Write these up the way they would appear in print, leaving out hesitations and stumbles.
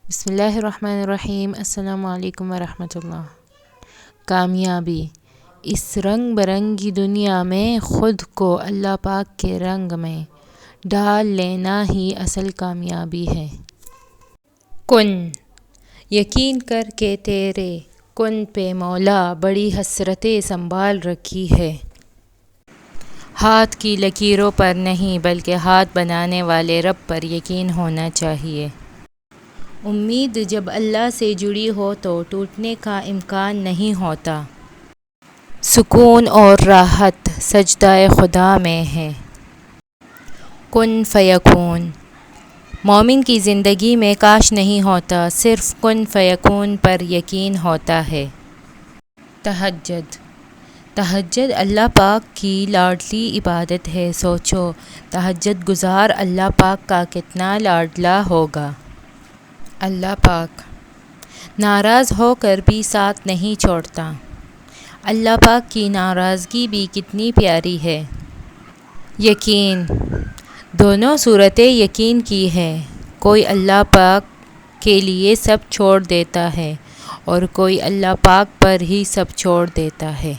بسم اللہ الرحمن الرحیم۔ السلام علیکم ورحمۃ اللہ۔ کامیابی اس رنگ برنگی دنیا میں خود کو اللہ پاک کے رنگ میں ڈھال لینا ہی اصل کامیابی ہے۔ کن یقین کر کے تیرے کن پہ مولا بڑی حسرتیں سنبھال رکھی ہے۔ ہاتھ کی لکیروں پر نہیں بلکہ ہاتھ بنانے والے رب پر یقین ہونا چاہیے۔ امید جب اللہ سے جڑی ہو تو ٹوٹنے کا امکان نہیں ہوتا۔ سکون اور راحت سجدہ خدا میں ہے۔ کن فیکون مومن کی زندگی میں کاش نہیں ہوتا، صرف کن فیکون پر یقین ہوتا ہے۔ تہجد اللہ پاک کی لاڈلی عبادت ہے۔ سوچو تہجد گزار اللہ پاک کا کتنا لاڈلا ہوگا۔ اللہ پاک ناراض ہو کر بھی ساتھ نہیں چھوڑتا۔ اللہ پاک کی ناراضگی بھی کتنی پیاری ہے۔ یقین دونوں صورتیں یقین کی ہے۔ کوئی اللہ پاک کے لیے سب چھوڑ دیتا ہے اور کوئی اللہ پاک پر ہی سب چھوڑ دیتا ہے۔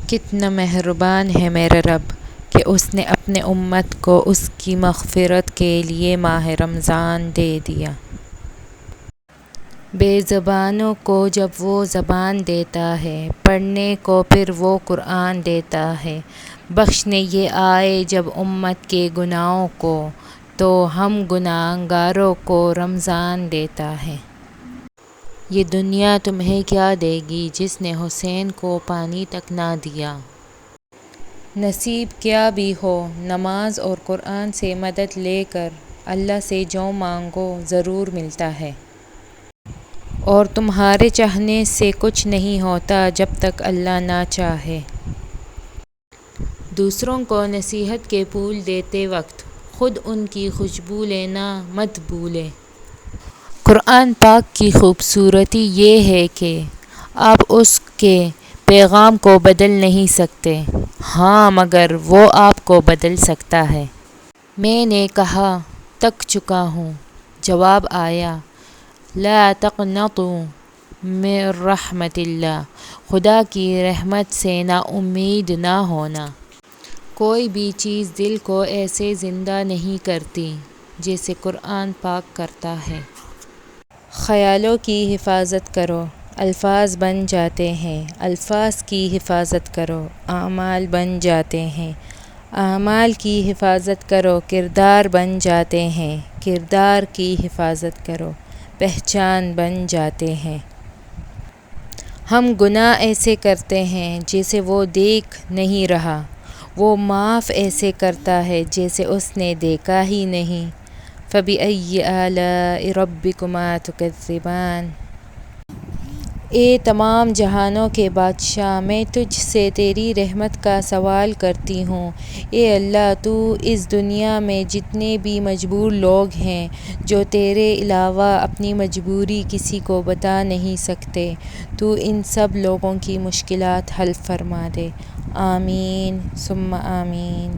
کتنا مہربان ہے میرا رب کہ اس نے اپنے امت کو اس کی مغفرت کے لیے ماہ رمضان دے دیا۔ بے زبانوں کو جب وہ زبان دیتا ہے، پڑھنے کو پھر وہ قرآن دیتا ہے۔ بخشنے یہ آئے جب امت کے گناہوں کو، تو ہم گنہگاروں کو رمضان دیتا ہے۔ یہ دنیا تمہیں کیا دے گی جس نے حسین کو پانی تک نہ دیا۔ نصیب کیا بھی ہو نماز اور قرآن سے مدد لے کر اللہ سے جو مانگو ضرور ملتا ہے۔ اور تمہارے چاہنے سے کچھ نہیں ہوتا جب تک اللہ نہ چاہے۔ دوسروں کو نصیحت کے پھول دیتے وقت خود ان کی خوشبو لینا مت بھولے۔ قرآن پاک کی خوبصورتی یہ ہے کہ آپ اس کے پیغام کو بدل نہیں سکتے، ہاں مگر وہ آپ کو بدل سکتا ہے۔ میں نے کہا تک چکا ہوں، جواب آیا لا تقنطوا من رحمت اللہ، خدا کی رحمت سے نا امید نہ ہونا۔ کوئی بھی چیز دل کو ایسے زندہ نہیں کرتی جیسے قرآن پاک کرتا ہے۔ خیالوں کی حفاظت کرو، الفاظ بن جاتے ہیں۔ الفاظ کی حفاظت کرو، اعمال بن جاتے ہیں۔ اعمال کی حفاظت کرو، کردار بن جاتے ہیں۔ کردار کی حفاظت کرو، پہچان بن جاتے ہیں۔ ہم گناہ ایسے کرتے ہیں جیسے وہ دیکھ نہیں رہا، وہ معاف ایسے کرتا ہے جیسے اس نے دیکھا ہی نہیں۔ فَبِأَيِّ آلَاءِ رَبِّكُمَا تُكَذِّبَانِ۔ اے تمام جہانوں کے بادشاہ، میں تجھ سے تیری رحمت کا سوال کرتی ہوں۔ اے اللہ، تو اس دنیا میں جتنے بھی مجبور لوگ ہیں جو تیرے علاوہ اپنی مجبوری کسی کو بتا نہیں سکتے، تو ان سب لوگوں کی مشکلات حل فرما دے۔ آمین ثم آمین۔